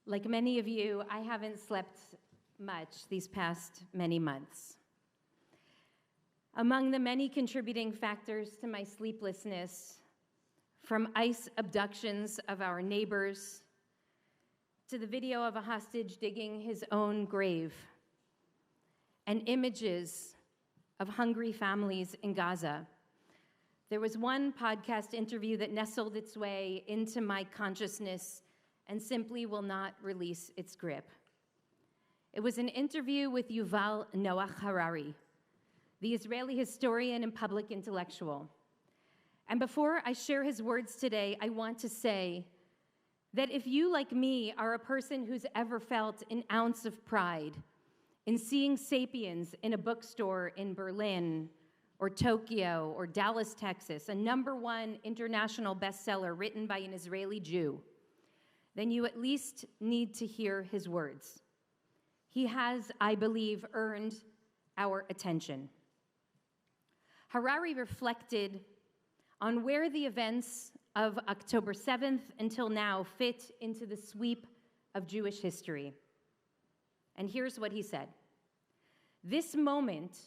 Like many of you, I haven't slept much these past many months. Among the many contributing factors to my sleeplessness, from ICE abductions of our neighbors to the video of a hostage digging his own grave, and images of hungry families in Gaza, there was one podcast interview that nestled its way into my consciousness and simply will not release its grip. It was an interview with Yuval Noah Harari, the Israeli historian and public intellectual. And before I share his words today, I want to say that if you, like me, are a person who's ever felt an ounce of pride in seeing Sapiens in a bookstore in Berlin or Tokyo or Dallas, Texas, a #1 international bestseller written by an Israeli Jew, then you at least need to hear his words. He has, I believe, earned our attention. Harari reflected on where the events of October 7th until now fit into the sweep of Jewish history. And here's what he said. This moment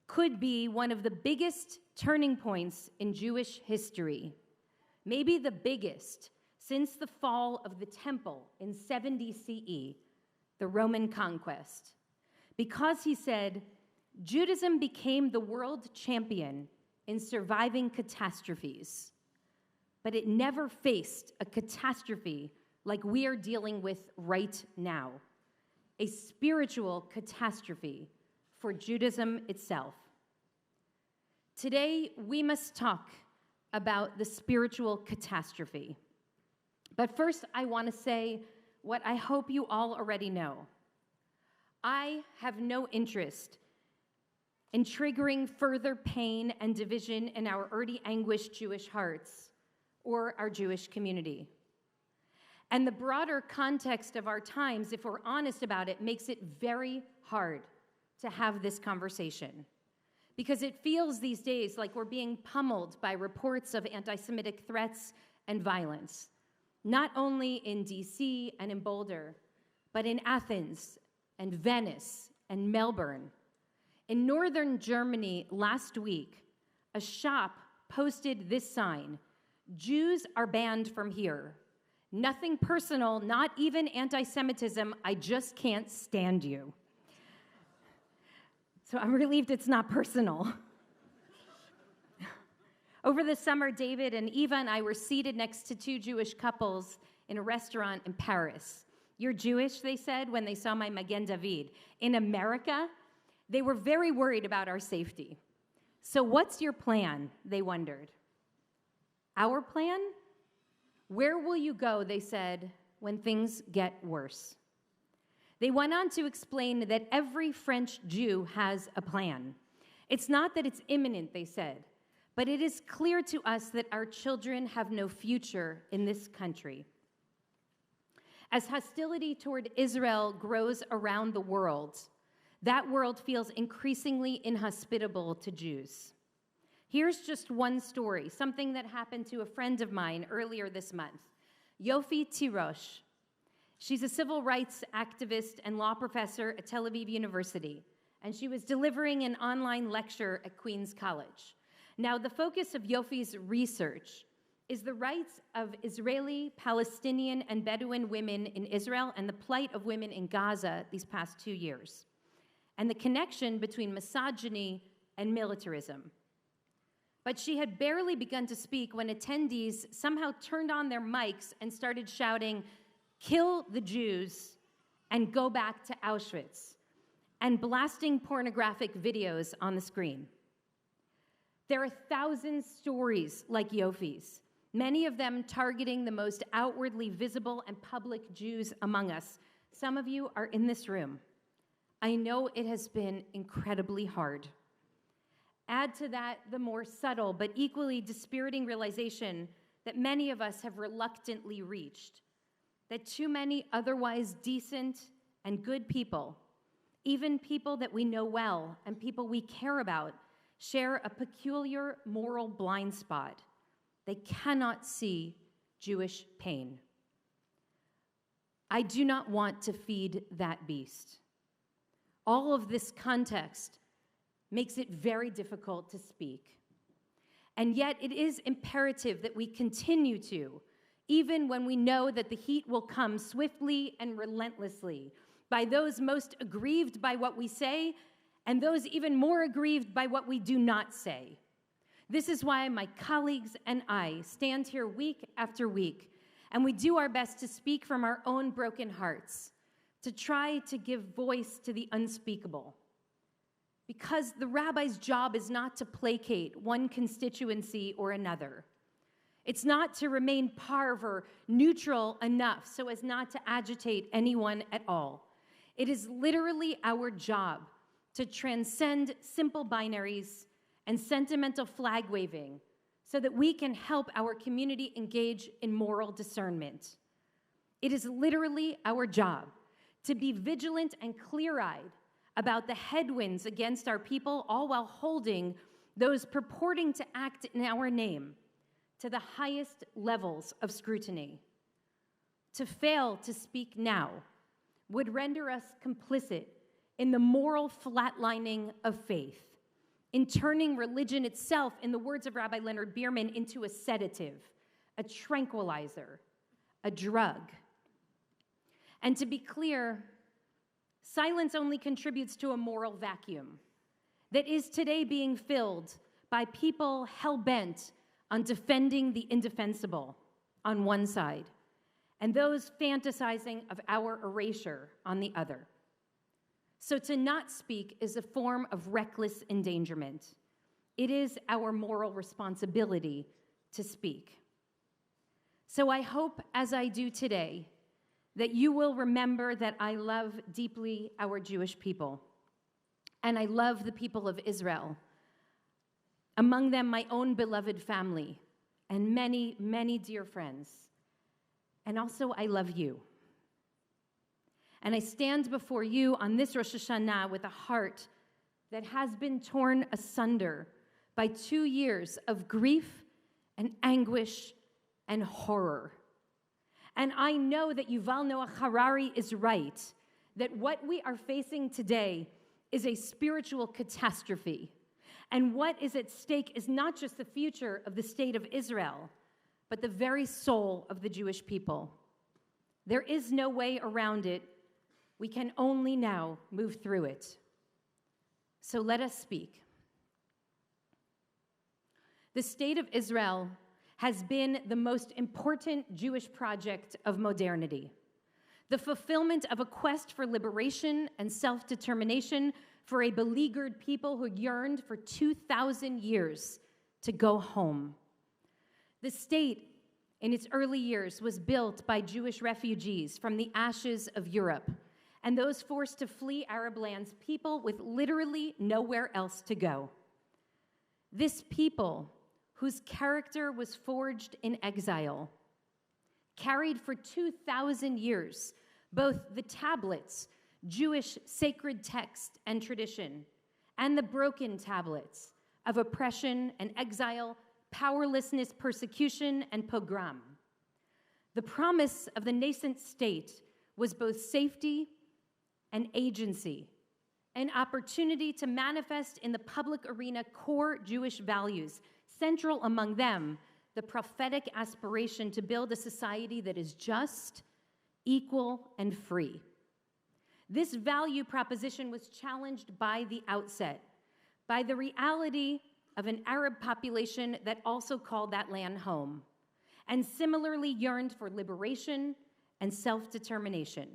could be one of the biggest turning points in Jewish history, maybe the biggest since the fall of the temple in 70 CE, the Roman conquest. Because, he said, Judaism became the world champion in surviving catastrophes, but it never faced a catastrophe like we are dealing with right now, a spiritual catastrophe for Judaism itself. Today, we must talk about the spiritual catastrophe. But first, I want to say what I hope you all already know. I have no interest in triggering further pain and division in our already anguished Jewish hearts or our Jewish community. And the broader context of our times, if we're honest about it, makes it very hard to have this conversation. Because it feels these days like we're being pummeled by reports of anti-Semitic threats and violence, not only in DC and in Boulder, but in Athens and Venice and Melbourne. In northern Germany last week, a shop posted this sign, "Jews are banned from here. Nothing personal, not even anti-Semitism, I just can't stand you." So I'm relieved it's not personal. Over the summer, David and Eva and I were seated next to 2 Jewish couples in a restaurant in Paris. "You're Jewish," they said when they saw my Magen David. In America, they were very worried about our safety. "So what's your plan?" they wondered. "Our plan? Where will you go," they said, "when things get worse?" They went on to explain that every French Jew has a plan. It's not that it's imminent, they said, but it is clear to us that our children have no future in this country. As hostility toward Israel grows around the world, that world feels increasingly inhospitable to Jews. Here's just one story, something that happened to a friend of mine earlier this month, Yofi Tirosh. She's a civil rights activist and law professor at Tel Aviv University, and she was delivering an online lecture at Queens College. Now, the focus of Yofi's research is the rights of Israeli, Palestinian, and Bedouin women in Israel and the plight of women in Gaza these past 2 years, and the connection between misogyny and militarism. But she had barely begun to speak when attendees somehow turned on their mics and started shouting, "Kill the Jews and go back to Auschwitz," and blasting pornographic videos on the screen. There are 1,000 stories like Yofi's, many of them targeting the most outwardly visible and public Jews among us. Some of you are in this room. I know it has been incredibly hard. Add to that the more subtle but equally dispiriting realization that many of us have reluctantly reached, that too many otherwise decent and good people, even people that we know well and people we care about, share a peculiar moral blind spot. They cannot see Jewish pain. I do not want to feed that beast. All of this context makes it very difficult to speak. And yet it is imperative that we continue to, even when we know that the heat will come swiftly and relentlessly by those most aggrieved by what we say and those even more aggrieved by what we do not say. This is why my colleagues and I stand here week after week, and we do our best to speak from our own broken hearts, to try to give voice to the unspeakable. Because the rabbi's job is not to placate one constituency or another. It's not to remain parve or neutral enough so as not to agitate anyone at all. It is literally our job to transcend simple binaries and sentimental flag waving so that we can help our community engage in moral discernment. It is literally our job to be vigilant and clear-eyed about the headwinds against our people, all while holding those purporting to act in our name to the highest levels of scrutiny. To fail to speak now would render us complicit in the moral flatlining of faith, in turning religion itself, in the words of Rabbi Leonard Bierman, into a sedative, a tranquilizer, a drug. And to be clear, silence only contributes to a moral vacuum that is today being filled by people hell-bent on defending the indefensible on one side, and those fantasizing of our erasure on the other. So to not speak is a form of reckless endangerment. It is our moral responsibility to speak. So I hope, as I do today, that you will remember that I love deeply our Jewish people, and I love the people of Israel, among them my own beloved family, and many, many dear friends. And also, I love you. And I stand before you on this Rosh Hashanah with a heart that has been torn asunder by 2 years of grief and anguish and horror. And I know that Yuval Noah Harari is right, that what we are facing today is a spiritual catastrophe. And what is at stake is not just the future of the state of Israel, but the very soul of the Jewish people. There is no way around it. We can only now move through it. So let us speak. The state of Israel has been the most important Jewish project of modernity, the fulfillment of a quest for liberation and self-determination for a beleaguered people who yearned for 2,000 years to go home. The state, in its early years, was built by Jewish refugees from the ashes of Europe and those forced to flee Arab lands, people with literally nowhere else to go. This people, whose character was forged in exile, carried for 2,000 years both the tablets, Jewish sacred text and tradition, and the broken tablets of oppression and exile, powerlessness, persecution, and pogrom. The promise of the nascent state was both safety and agency, an opportunity to manifest in the public arena core Jewish values, central among them, the prophetic aspiration to build a society that is just, equal, and free. This value proposition was challenged by the outset, by the reality of an Arab population that also called that land home, and similarly yearned for liberation and self-determination.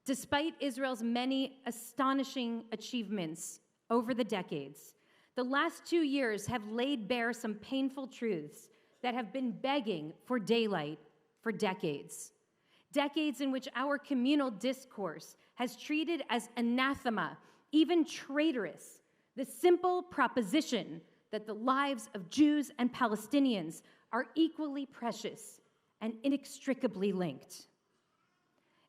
Despite Israel's many astonishing achievements over the decades, the last 2 years have laid bare some painful truths that have been begging for daylight for decades. Decades in which our communal discourse has treated as anathema, even traitorous, the simple proposition that the lives of Jews and Palestinians are equally precious and inextricably linked.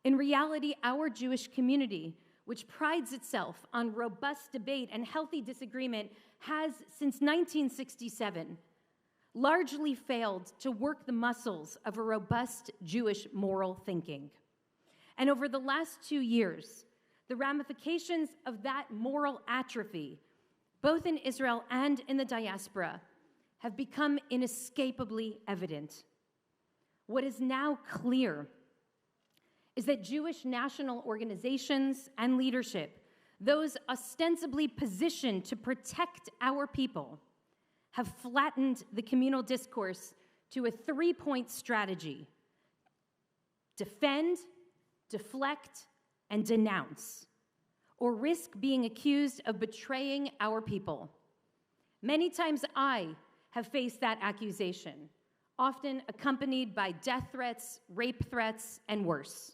In reality, our Jewish community, which prides itself on robust debate and healthy disagreement, has, since 1967, largely failed to work the muscles of a robust Jewish moral thinking. And over the last 2 years, the ramifications of that moral atrophy, both in Israel and in the diaspora, have become inescapably evident. What is now clear is that Jewish national organizations and leadership, those ostensibly positioned to protect our people, have flattened the communal discourse to a three-point strategy: defend, deflect, and denounce, or risk being accused of betraying our people. Many times I have faced that accusation, often accompanied by death threats, rape threats, and worse.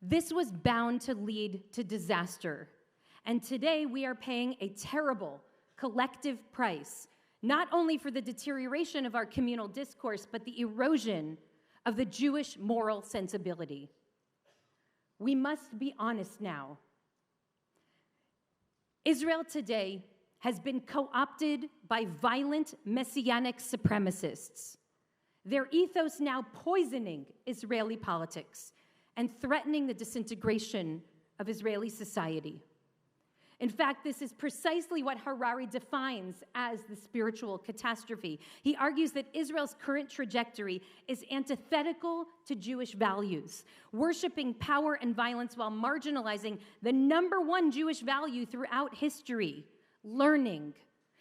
This was bound to lead to disaster, and today we are paying a terrible collective price, not only for the deterioration of our communal discourse, but the erosion of the Jewish moral sensibility. We must be honest now. Israel today has been co-opted by violent messianic supremacists, their ethos now poisoning Israeli politics and threatening the disintegration of Israeli society. In fact, this is precisely what Harari defines as the spiritual catastrophe. He argues that Israel's current trajectory is antithetical to Jewish values, worshiping power and violence while marginalizing the number one Jewish value throughout history: learning,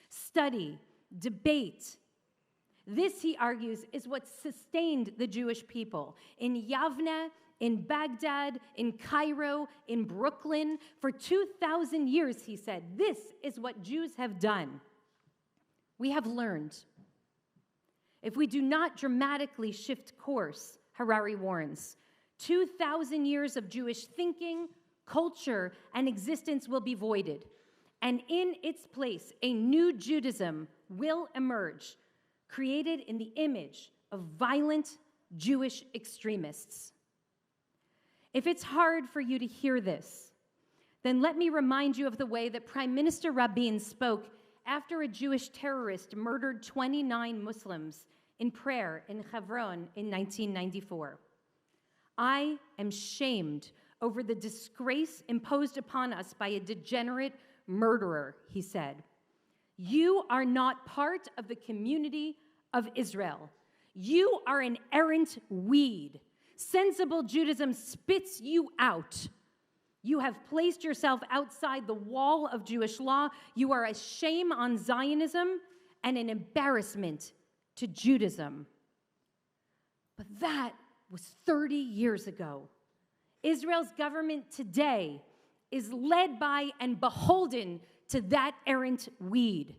study, debate. This, he argues, is what sustained the Jewish people in Yavne, in Baghdad, in Cairo, in Brooklyn. For 2,000 years, he said, this is what Jews have done. We have learned. If we do not dramatically shift course, Harari warns, 2,000 years of Jewish thinking, culture, and existence will be voided. And in its place, a new Judaism will emerge, created in the image of violent Jewish extremists. If it's hard for you to hear this, then let me remind you of the way that Prime Minister Rabin spoke after a Jewish terrorist murdered 29 Muslims in prayer in Hebron in 1994. I am shamed over the disgrace imposed upon us by a degenerate murderer, he said. You are not part of the community of Israel. You are an errant weed. Sensible Judaism spits you out. You have placed yourself outside the wall of Jewish law. You are a shame on Zionism and an embarrassment to Judaism. But that was 30 years ago. Israel's government today is led by and beholden to that errant weed.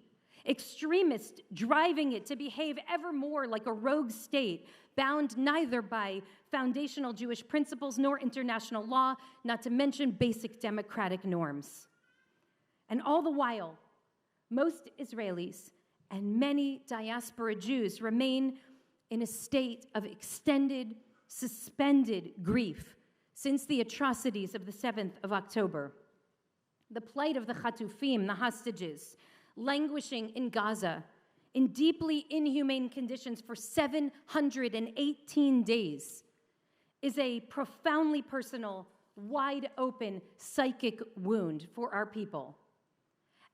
Extremists driving it to behave ever more like a rogue state, bound neither by foundational Jewish principles nor international law, not to mention basic democratic norms. And all the while, most Israelis and many diaspora Jews remain in a state of extended, suspended grief since the atrocities of the 7th of October. The plight of the Chatufim, the hostages, languishing in Gaza in deeply inhumane conditions for 718 days, is a profoundly personal, wide-open psychic wound for our people.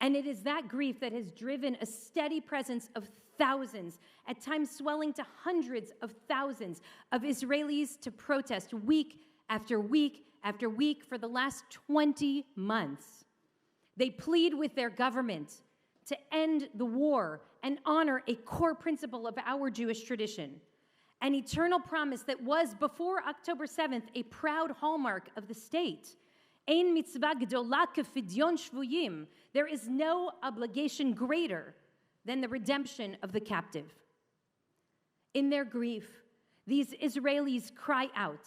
And it is that grief that has driven a steady presence of thousands, at times swelling to hundreds of thousands of Israelis to protest week after week after week for the last 20 months. They plead with their government to end the war and honor a core principle of our Jewish tradition, an eternal promise that was, before October 7th, a proud hallmark of the state. Ein mitzvah gedola kefidyon shvuyim. There is no obligation greater than the redemption of the captive. In their grief, these Israelis cry out,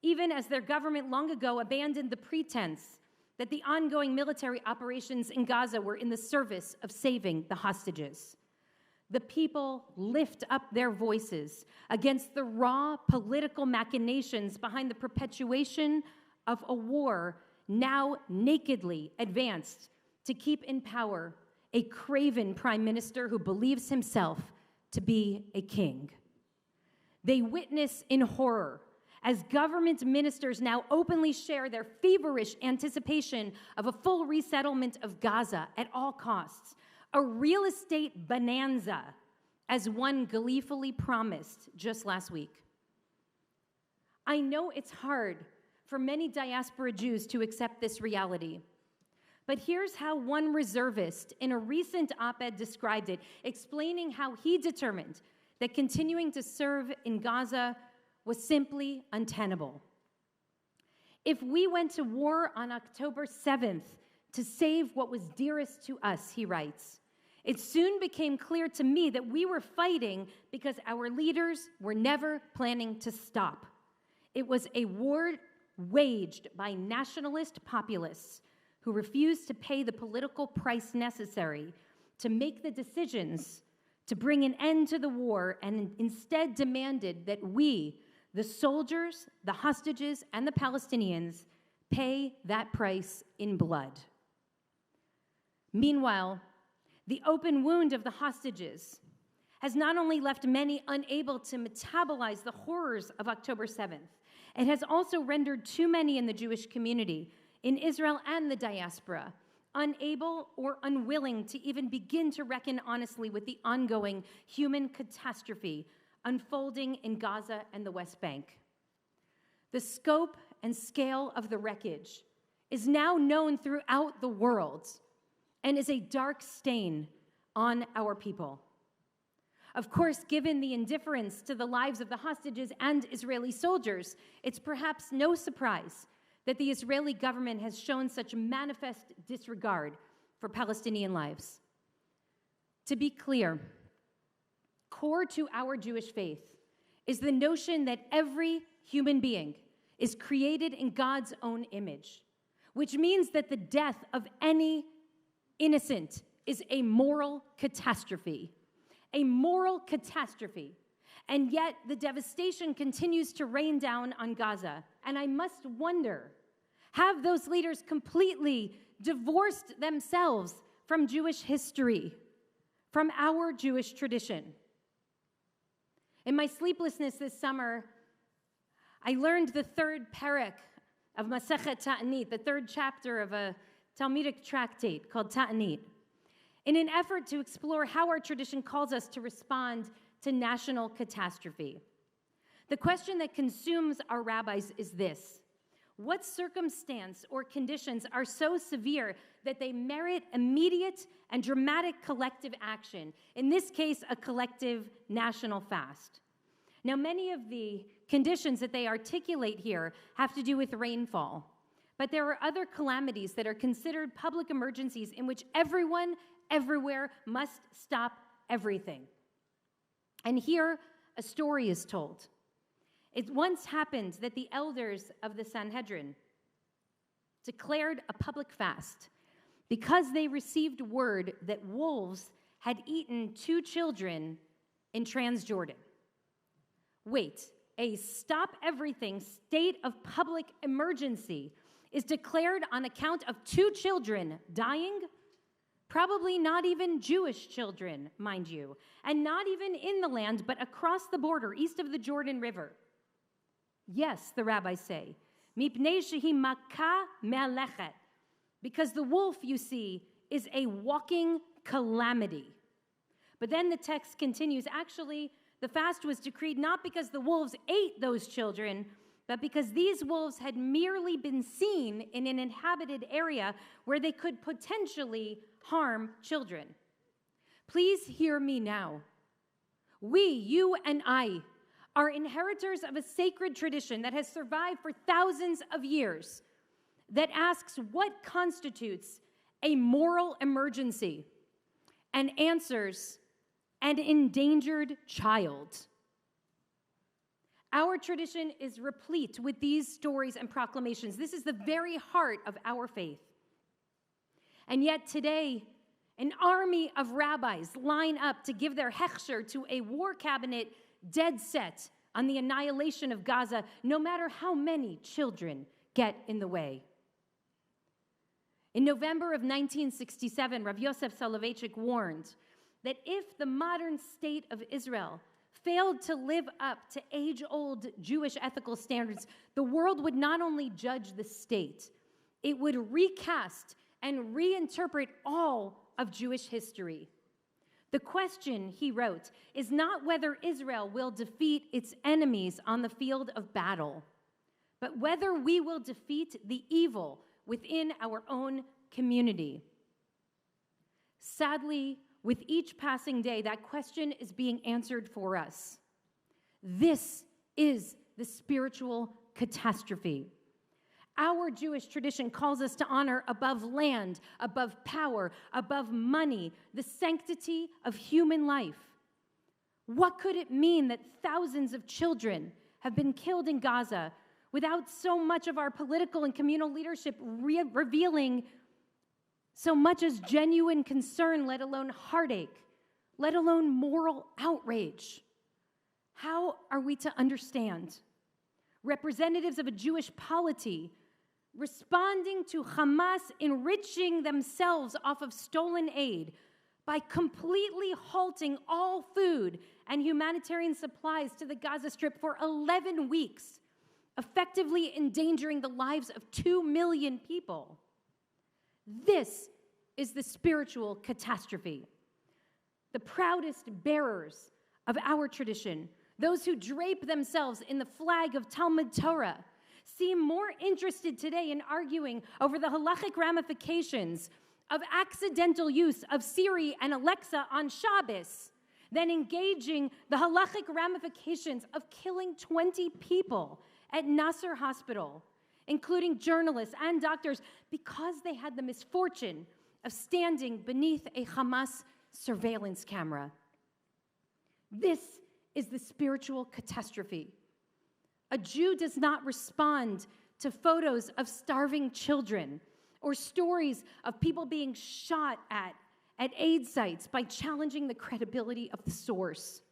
even as their government long ago abandoned the pretense that the ongoing military operations in Gaza were in the service of saving the hostages. The people lift up their voices against the raw political machinations behind the perpetuation of a war now nakedly advanced to keep in power a craven prime minister who believes himself to be a king. They witness in horror as government ministers now openly share their feverish anticipation of a full resettlement of Gaza at all costs, a real estate bonanza, as one gleefully promised just last week. I know it's hard for many diaspora Jews to accept this reality, but here's how one reservist in a recent op-ed described it, explaining how he determined that continuing to serve in Gaza was simply untenable. If we went to war on October 7th to save what was dearest to us, he writes, it soon became clear to me that we were fighting because our leaders were never planning to stop. It was a war waged by nationalist populists who refused to pay the political price necessary to make the decisions to bring an end to the war and instead demanded that we, the soldiers, the hostages, and the Palestinians, pay that price in blood. Meanwhile, the open wound of the hostages has not only left many unable to metabolize the horrors of October 7th, it has also rendered too many in the Jewish community, in Israel and the diaspora, unable or unwilling to even begin to reckon honestly with the ongoing human catastrophe unfolding in Gaza and the West Bank. The scope and scale of the wreckage is now known throughout the world and is a dark stain on our people. Of course, given the indifference to the lives of the hostages and Israeli soldiers, it's perhaps no surprise that the Israeli government has shown such manifest disregard for Palestinian lives. To be clear, core to our Jewish faith is the notion that every human being is created in God's own image, which means that the death of any innocent is a moral catastrophe. A moral catastrophe. And yet the devastation continues to rain down on Gaza. And I must wonder, have those leaders completely divorced themselves from Jewish history, from our Jewish tradition? In my sleeplessness this summer, I learned the third perek of Masechet Ta'anit, the third chapter of a Talmudic tractate called Ta'anit, in an effort to explore how our tradition calls us to respond to national catastrophe. The question that consumes our rabbis is this: what circumstance or conditions are so severe that they merit immediate and dramatic collective action, in this case, a collective national fast? Now, many of the conditions that they articulate here have to do with rainfall, but there are other calamities that are considered public emergencies in which everyone, everywhere, must stop everything. And here, a story is told. It once happened that the elders of the Sanhedrin declared a public fast because they received word that wolves had eaten 2 children in Transjordan. Wait, a stop everything state of public emergency is declared on account of 2 children dying? Probably not even Jewish children, mind you, and not even in the land, but across the border, east of the Jordan River. Yes, the rabbis say, mipnei shehi makah me'alechet, because the wolf, you see, is a walking calamity. But then the text continues, actually, the fast was decreed not because the wolves ate those children, but because these wolves had merely been seen in an inhabited area where they could potentially harm children. Please hear me now. We, you and I, are inheritors of a sacred tradition that has survived for thousands of years that asks what constitutes a moral emergency and answers an endangered child. Our tradition is replete with these stories and proclamations. This is the very heart of our faith. And yet today, an army of rabbis line up to give their hechsher to a war cabinet dead set on the annihilation of Gaza, no matter how many children get in the way. In November of 1967, Rav Yosef Soloveitchik warned that if the modern state of Israel failed to live up to age-old Jewish ethical standards, the world would not only judge the state, it would recast and reinterpret all of Jewish history. The question, he wrote, is not whether Israel will defeat its enemies on the field of battle, but whether we will defeat the evil within our own community. Sadly, with each passing day, that question is being answered for us. This is the spiritual catastrophe. Our Jewish tradition calls us to honor above land, above power, above money, the sanctity of human life. What could it mean that thousands of children have been killed in Gaza without so much of our political and communal leadership revealing so much as genuine concern, let alone heartache, let alone moral outrage? How are we to understand representatives of a Jewish polity responding to Hamas enriching themselves off of stolen aid by completely halting all food and humanitarian supplies to the Gaza Strip for 11 weeks, effectively endangering the lives of 2 million people? This is the spiritual catastrophe. The proudest bearers of our tradition, those who drape themselves in the flag of Talmud Torah, seem more interested today in arguing over the halachic ramifications of accidental use of Siri and Alexa on Shabbos than engaging the halachic ramifications of killing 20 people at Nasser Hospital, including journalists and doctors, because they had the misfortune of standing beneath a Hamas surveillance camera. This is the spiritual catastrophe. A Jew does not respond to photos of starving children or stories of people being shot at aid sites by challenging the credibility of the source.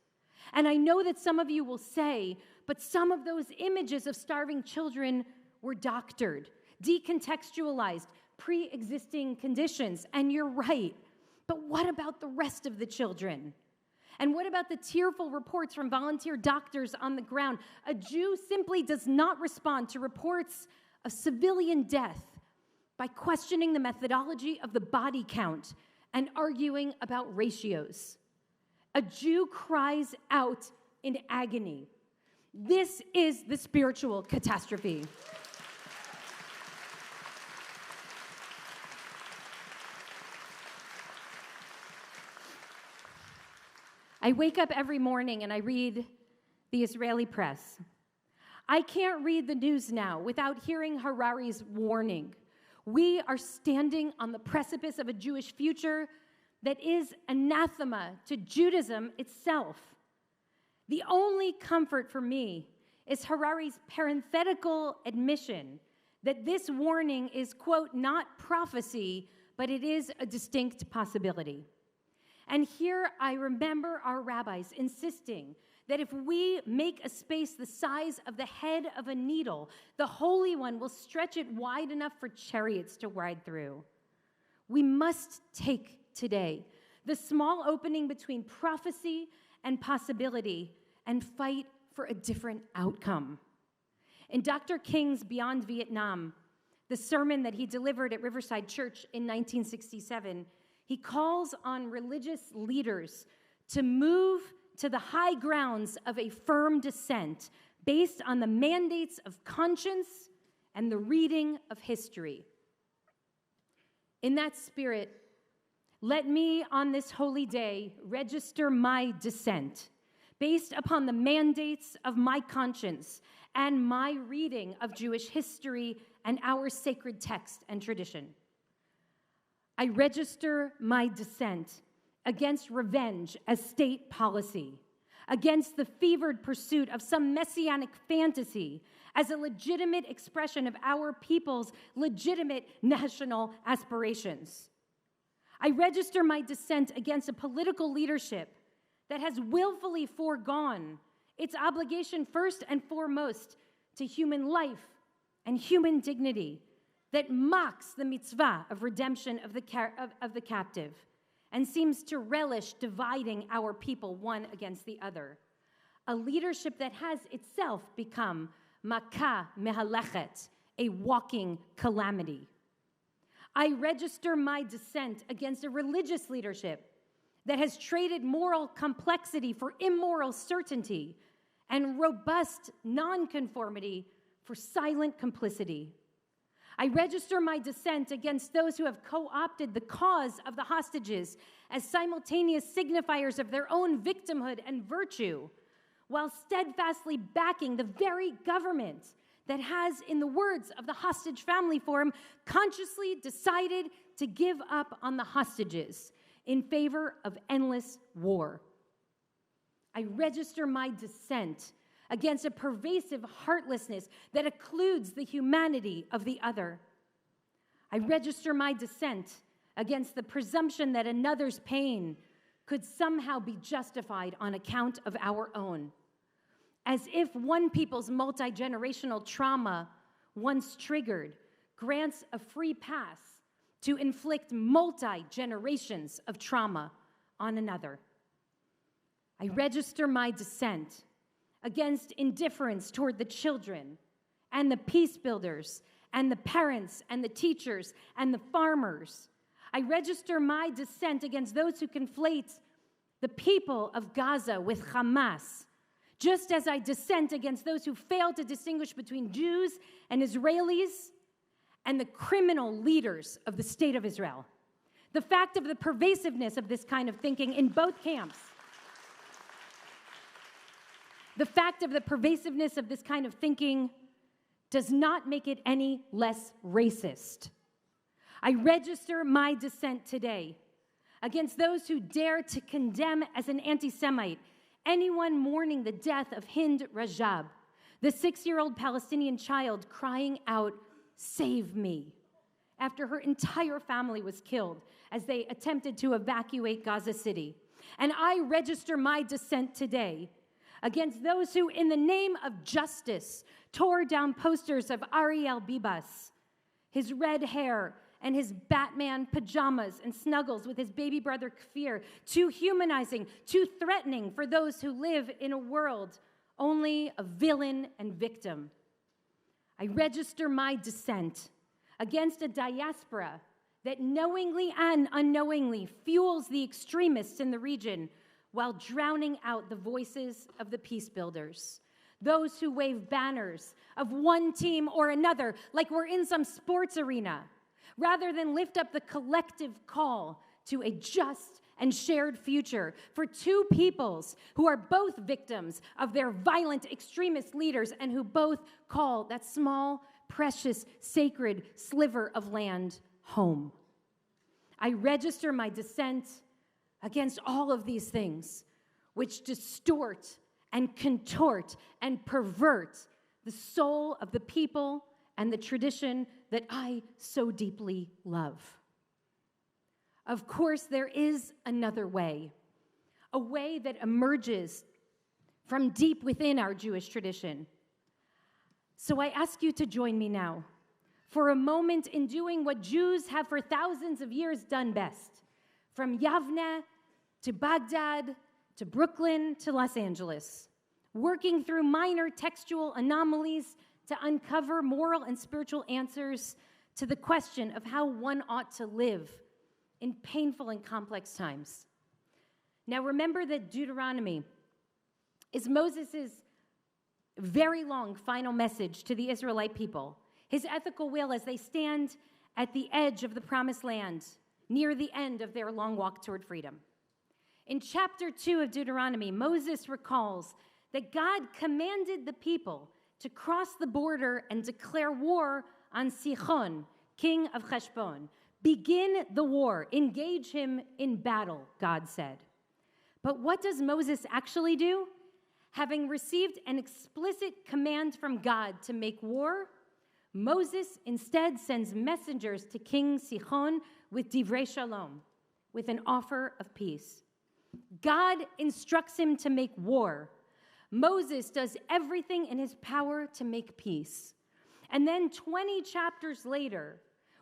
And I know that some of you will say, but some of those images of starving children were doctored, decontextualized, pre-existing conditions, and you're right. But what about the rest of the children? And what about the tearful reports from volunteer doctors on the ground? A Jew simply does not respond to reports of civilian death by questioning the methodology of the body count and arguing about ratios. A Jew cries out in agony. This is the spiritual catastrophe. I wake up every morning and I read the Israeli press. I can't read the news now without hearing Harari's warning. We are standing on the precipice of a Jewish future that is anathema to Judaism itself. The only comfort for me is Harari's parenthetical admission that this warning is, quote, not prophecy, but it is a distinct possibility. And here I remember our rabbis insisting that if we make a space the size of the head of a needle, the Holy One will stretch it wide enough for chariots to ride through. We must take today the small opening between prophecy and possibility and fight for a different outcome. In Dr. King's Beyond Vietnam, the sermon that he delivered at Riverside Church in 1967, he calls on religious leaders to move to the high grounds of a firm dissent based on the mandates of conscience and the reading of history. In that spirit, let me on this holy day register my dissent based upon the mandates of my conscience and my reading of Jewish history and our sacred text and tradition. I register my dissent against revenge as state policy, against the fevered pursuit of some messianic fantasy as a legitimate expression of our people's legitimate national aspirations. I register my dissent against a political leadership that has willfully foregone its obligation first and foremost to human life and human dignity, that mocks the mitzvah of redemption of the captive and seems to relish dividing our people one against the other. a leadership that has itself become makah mehalechet, a walking calamity. I register my dissent against a religious leadership that has traded moral complexity for immoral certainty and robust nonconformity for silent complicity. I register my dissent against those who have co-opted the cause of the hostages as simultaneous signifiers of their own victimhood and virtue, while steadfastly backing the very government that has, in the words of the Hostage Family Forum, consciously decided to give up on the hostages in favor of endless war. I register my dissent against a pervasive heartlessness that occludes the humanity of the other. I register my dissent against the presumption that another's pain could somehow be justified on account of our own, as if one people's multi-generational trauma, once triggered, grants a free pass to inflict multi-generations of trauma on another. I register my dissent against indifference toward the children and the peace builders and the parents and the teachers and the farmers. I register my dissent against those who conflate the people of Gaza with Hamas, just as I dissent against those who fail to distinguish between Jews and Israelis and the criminal leaders of the State of Israel. The fact of the pervasiveness of this kind of thinking in both camps, the fact of the pervasiveness of this kind of thinking does not make it any less racist. I register my dissent today against those who dare to condemn as an anti-Semite anyone mourning the death of Hind Rajab, the 6-year-old Palestinian child crying out, "Save me," after her entire family was killed as they attempted to evacuate Gaza City. And I register my dissent today against those who, in the name of justice, tore down posters of Ariel Bibas, his red hair and his Batman pajamas and snuggles with his baby brother Kfir, too humanizing, too threatening for those who live in a world only of villain and victim. I register my dissent against a diaspora that knowingly and unknowingly fuels the extremists in the region while drowning out the voices of the peace builders, those who wave banners of one team or another like we're in some sports arena, rather than lift up the collective call to a just and shared future for two peoples who are both victims of their violent extremist leaders and who both call that small, precious, sacred sliver of land home. I register my dissent against all of these things which distort and contort and pervert the soul of the people and the tradition that I so deeply love. Of course, there is another way, a way that emerges from deep within our Jewish tradition. So I ask you to join me now for a moment in doing what Jews have for thousands of years done best, from Yavne to Baghdad to Brooklyn to Los Angeles, working through minor textual anomalies to uncover moral and spiritual answers to the question of how one ought to live in painful and complex times. Now remember that Deuteronomy is Moses' very long final message to the Israelite people, his ethical will as they stand at the edge of the promised land, near the end of their long walk toward freedom. In chapter 2 of Deuteronomy, Moses recalls that God commanded the people to cross the border and declare war on Sihon, king of Heshbon. Begin the war, engage him in battle, God said. But what does Moses actually do? Having received an explicit command from God to make war, Moses instead sends messengers to King Sihon with divrei shalom, with an offer of peace. God instructs him to make war. Moses does everything in his power to make peace. And then 20 chapters later,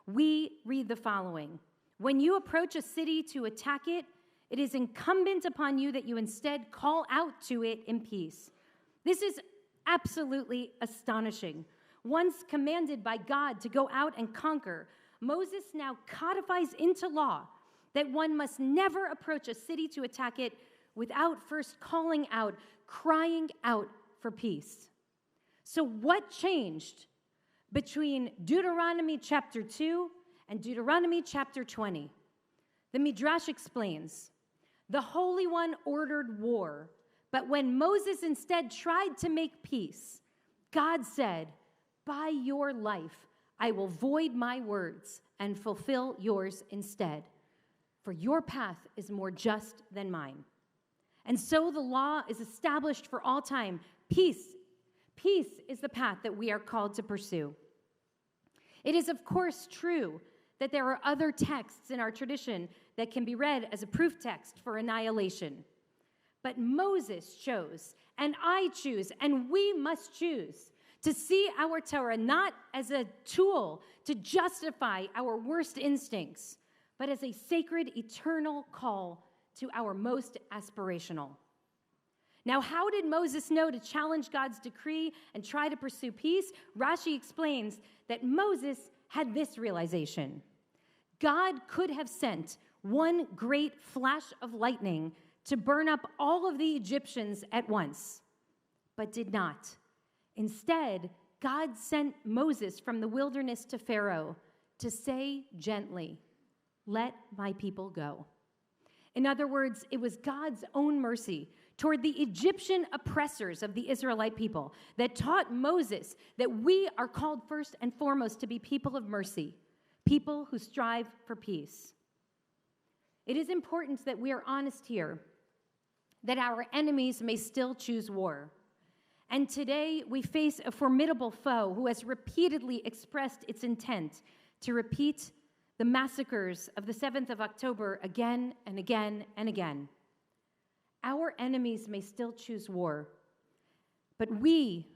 we read the following. When you approach a city to attack it, it is incumbent upon you that you instead call out to it in peace. This is absolutely astonishing. Once commanded by God to go out and conquer, Moses now codifies into law that one must never approach a city to attack it without first calling out, crying out for peace. So what changed between Deuteronomy chapter 2 and Deuteronomy chapter 20? The Midrash explains, the Holy One ordered war, but when Moses instead tried to make peace, God said, by your life, I will void my words and fulfill yours instead, for your path is more just than mine. And so the law is established for all time. Peace is the path that we are called to pursue. It is, of course, true that there are other texts in our tradition that can be read as a proof text for annihilation. But Moses chose, and I choose, and we must choose to see our Torah not as a tool to justify our worst instincts, but as a sacred, eternal call to our most aspirational. Now, how did Moses know to challenge God's decree and try to pursue peace? Rashi explains that Moses had this realization. God could have sent one great flash of lightning to burn up all of the Egyptians at once, but did not. Instead, God sent Moses from the wilderness to Pharaoh to say gently, let my people go. In other words, it was God's own mercy toward the Egyptian oppressors of the Israelite people that taught Moses that we are called first and foremost to be people of mercy, people who strive for peace. It is important that we are honest here, that our enemies may still choose war. And today we face a formidable foe who has repeatedly expressed its intent to repeat the massacres of the 7th of October again and again and again. Our enemies may still choose war, but we,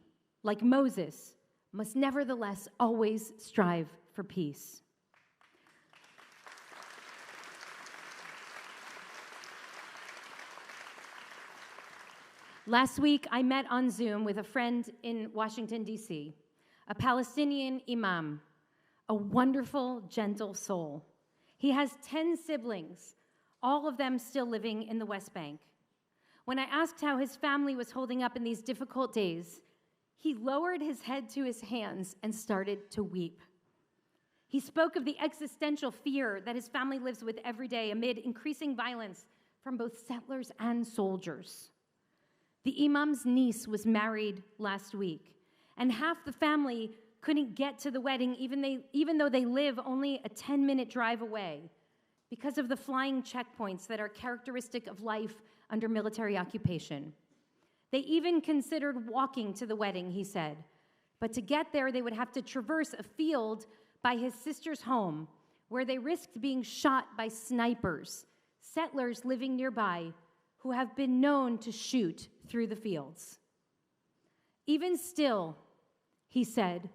like Moses, must nevertheless always strive for peace. Last week, I met on Zoom with a friend in Washington, D.C., a Palestinian imam, a wonderful, gentle soul. He has 10 siblings, all of them still living in the West Bank. When I asked how his family was holding up in these difficult days, he lowered his head to his hands and started to weep. He spoke of the existential fear that his family lives with every day amid increasing violence from both settlers and soldiers. The imam's niece was married last week, and half the family couldn't get to the wedding even though they live only a 10-minute drive away because of the flying checkpoints that are characteristic of life under military occupation. They even considered walking to the wedding, he said, but to get there they would have to traverse a field by his sister's home where they risked being shot by snipers, settlers living nearby who have been known to shoot through the fields. Even still, he said,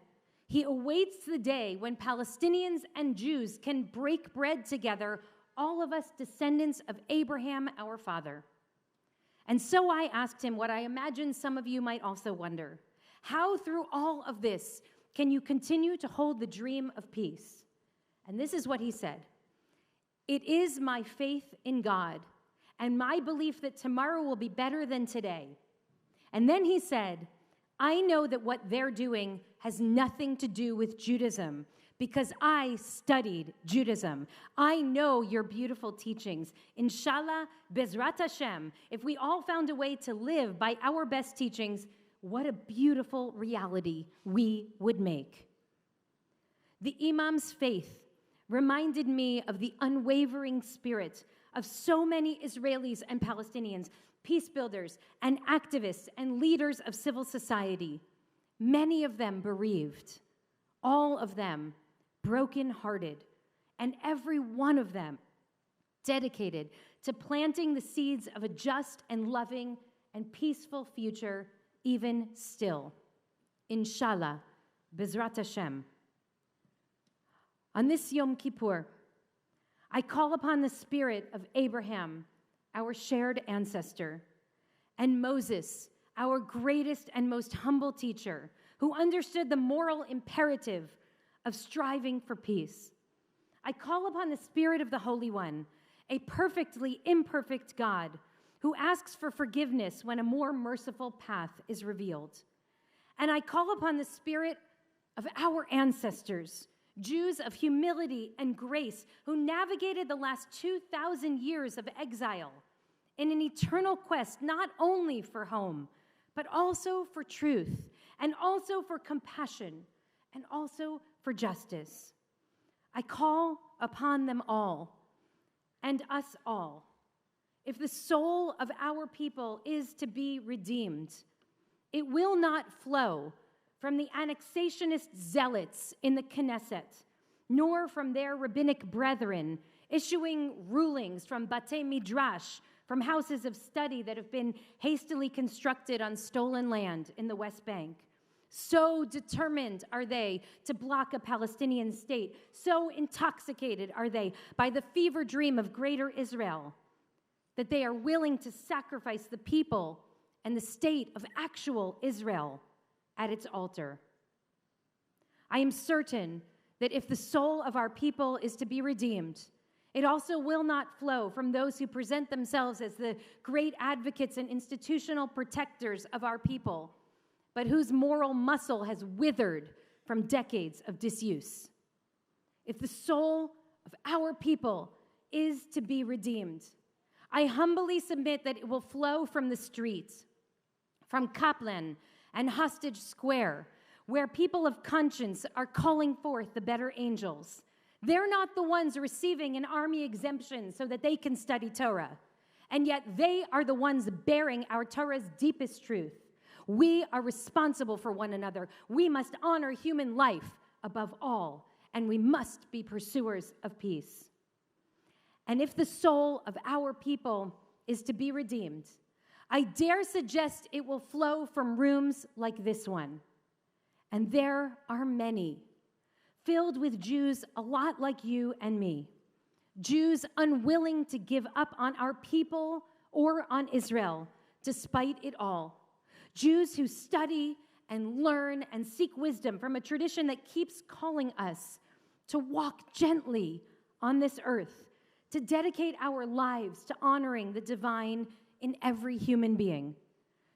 he awaits the day when Palestinians and Jews can break bread together, all of us descendants of Abraham, our father. And so I asked him what I imagine some of you might also wonder. How through all of this can you continue to hold the dream of peace? And this is what he said. It is my faith in God and my belief that tomorrow will be better than today. And then he said, I know that what they're doing has nothing to do with Judaism because I studied Judaism. I know your beautiful teachings. Inshallah, Bezrat Hashem, if we all found a way to live by our best teachings, what a beautiful reality we would make. The imam's faith reminded me of the unwavering spirit of so many Israelis and Palestinians, peace builders and activists and leaders of civil society, many of them bereaved, all of them brokenhearted, and every one of them dedicated to planting the seeds of a just and loving and peaceful future even still. Inshallah, Bezrat Hashem. On this Yom Kippur, I call upon the spirit of Abraham, our shared ancestor, and Moses, our greatest and most humble teacher, who understood the moral imperative of striving for peace. I call upon the Spirit of the Holy One, a perfectly imperfect God, who asks for forgiveness when a more merciful path is revealed. And I call upon the Spirit of our ancestors, Jews of humility and grace, who navigated the last 2,000 years of exile in an eternal quest not only for home, but also for truth, and also for compassion, and also for justice. I call upon them all, and us all. If the soul of our people is to be redeemed, it will not flow from the annexationist zealots in the Knesset, nor from their rabbinic brethren issuing rulings from Batei Midrash, from houses of study that have been hastily constructed on stolen land in the West Bank. So determined are they to block a Palestinian state. So intoxicated are they by the fever dream of greater Israel that they are willing to sacrifice the people and the state of actual Israel at its altar. I am certain that if the soul of our people is to be redeemed, it also will not flow from those who present themselves as the great advocates and institutional protectors of our people, but whose moral muscle has withered from decades of disuse. If the soul of our people is to be redeemed, I humbly submit that it will flow from the streets, from Kaplan and Hostage Square, where people of conscience are calling forth the better angels. They're not the ones receiving an army exemption so that they can study Torah, and yet they are the ones bearing our Torah's deepest truth. We are responsible for one another. We must honor human life above all, and we must be pursuers of peace. And if the soul of our people is to be redeemed, I dare suggest it will flow from rooms like this one. And there are many, filled with Jews a lot like you and me, Jews unwilling to give up on our people or on Israel, despite it all. Jews who study and learn and seek wisdom from a tradition that keeps calling us to walk gently on this earth, to dedicate our lives to honoring the divine in every human being.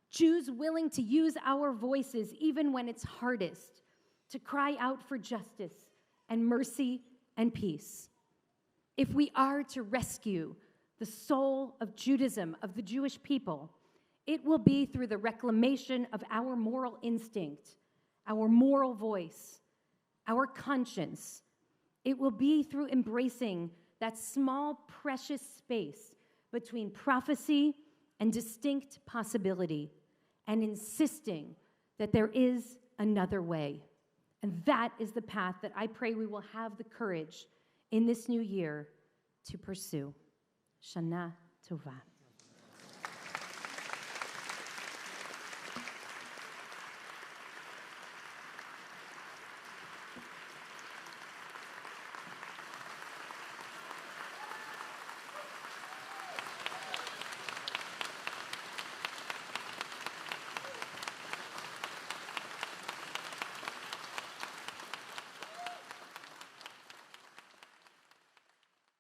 Jews willing to use our voices even when it's hardest, to cry out for justice and mercy and peace. If we are to rescue the soul of Judaism, of the Jewish people, it will be through the reclamation of our moral instinct, our moral voice, our conscience. It will be through embracing that small, precious space between prophecy and distinct possibility, and insisting that there is another way. And that is the path that I pray we will have the courage in this new year to pursue. Shana Tova.